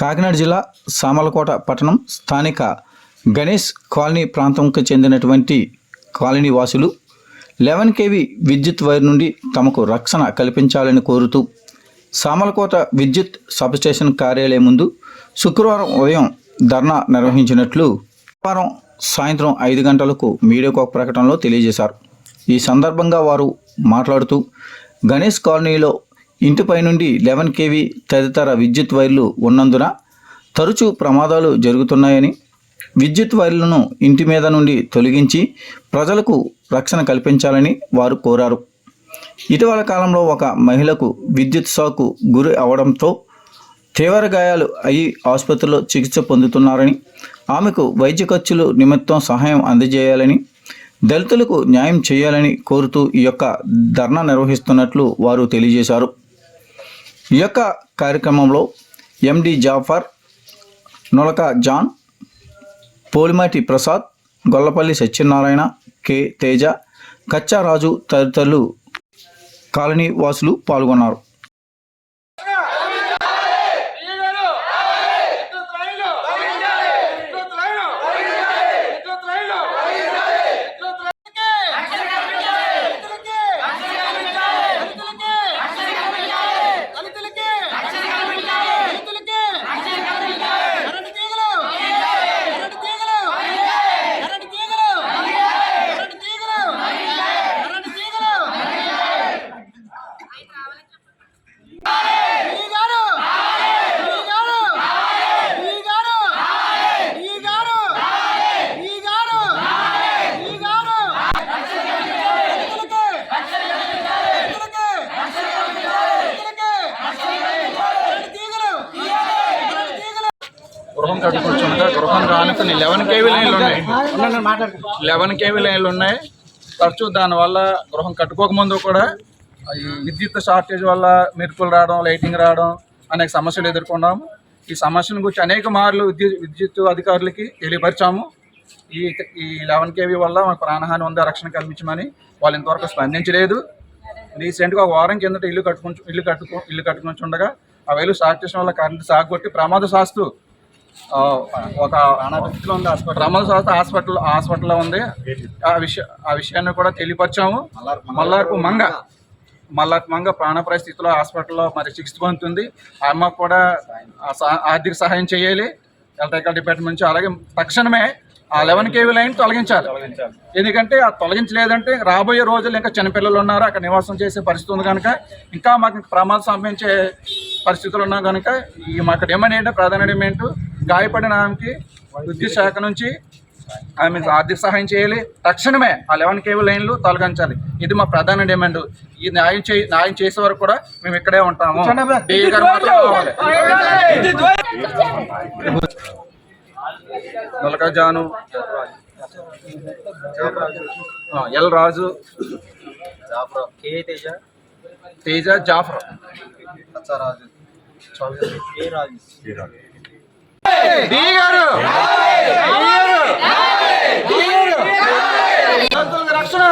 కాకినాడ జిల్లా సామర్లకోట పట్టణం స్థానిక గణేష్ కాలనీ ప్రాంతంకు చెందినటువంటి కాలనీ వాసులు 11 kV విద్యుత్ వైర్ నుండి తమకు రక్షణ కల్పించాలని కోరుతూ సామర్లకోట విద్యుత్ సబ్స్టేషన్ కార్యాలయం ముందు శుక్రవారం ఉదయం ధర్నా నిర్వహించినట్లు శుక్రవారం సాయంత్రం 5 గంటలకు మీడియాకు ఒక ప్రకటనలో తెలియజేశారు. ఈ సందర్భంగా వారు మాట్లాడుతూ గణేష్ కాలనీలో ఇంటిపై నుండి 11 kV తదితర విద్యుత్ వైర్లు ఉన్నందున తరచూ ప్రమాదాలు జరుగుతున్నాయని, విద్యుత్ వైర్లను ఇంటి మీద నుండి తొలగించి ప్రజలకు రక్షణ కల్పించాలని వారు కోరారు. ఇటీవల కాలంలో ఒక మహిళకు విద్యుత్ షాకు గురి అవడంతో తీవ్ర గాయాలు అయి ఆసుపత్రిలో చికిత్స పొందుతున్నారని, ఆమెకు వైద్య ఖర్చులు నిమిత్తం సహాయం అందజేయాలని, దళితులకు న్యాయం చేయాలని కోరుతూ ఈ యొక్క ధర్నా నిర్వహిస్తున్నట్లు వారు తెలియజేశారు. ఈ యొక్క కార్యక్రమంలో ఎండి జాఫర్, నొలక జాన్, పోలిమాటి ప్రసాద్, గొల్లపల్లి సత్యనారాయణ, కె తేజ, కచ్చారాజు తదితరులు కాలనీ వాసులు పాల్గొన్నారు. గృహం కట్టుకుంటుండగా గృహానికి ఆనుకుని 11 kV లైన్లు ఉన్నాయి. 11 kV లైన్లు ఉన్నాయి. తరచూ దానివల్ల గృహం కట్టుకోకముందు కూడా ఈ విద్యుత్ షార్టేజ్ వల్ల మెరుపులు రావడం, లైటింగ్ రావడం అనేక సమస్యలు ఎదుర్కొన్నాము. ఈ సమస్యను గురించి అనేక మార్లు విద్యుత్ అధికారులకి తెలియపరిచాము. ఈ 11 kV వల్ల మాకు ప్రాణహాని ఉందా, రక్షణ కల్పించమని వాళ్ళు ఇంతవరకు స్పందించలేదు. రీసెంట్గా ఒక వారం కిందట ఇల్లు కట్టుకుంటుండగా ఆ వైర్లు షార్ట్ చేసిన వల్ల కరెంటు సాగొట్టి ప్రమాదశాస్తు ఒక ప్రమాదశాస్తు హాస్పిటల్లో ఉంది. ఆ విషయాన్ని కూడా తెలియపరిచాము. మల్లార్పు మంగ ప్రాణాపాయ స్థితిలో హాస్పిటల్లో మరి చికిత్స పొందుతుంది. ఆ అమ్మకు కూడా ఆర్థిక సహాయం చేయాలి ఎలక్ట్రికల్ డిపార్ట్మెంట్ నుంచి. అలాగే తక్షణమే ఆ 11 kV లైన్ తొలగించాలి. ఎందుకంటే ఆ తొలగించలేదంటే రాబోయే రోజులు ఇంకా చిన్నపిల్లలు ఉన్నారు, అక్కడ నివాసం చేసే పరిస్థితి ఉంది కనుక ఇంకా మాకు ప్రమాదం సంభవించే పరిస్థితులు ఉన్నాయి కనుక ఈ మాకు డిమాండ్ ఏంటంటే ప్రధాన డిమాండ్ గాయపడిన ఆమెకి విద్యుత్ శాఖ నుంచి ఆమె ఆర్థిక సహాయం చేయాలి. తక్షణమే ఆ 11 kV లైన్లు తొలగించాలి. ఇది మా ప్రధాన డిమాండ్. ఈ న్యాయం చేసే వరకు కూడా మేము ఇక్కడే ఉంటాము. నొలక జాను, ఎల్ రాజు, తేజ, జాఫర్, రక్షణ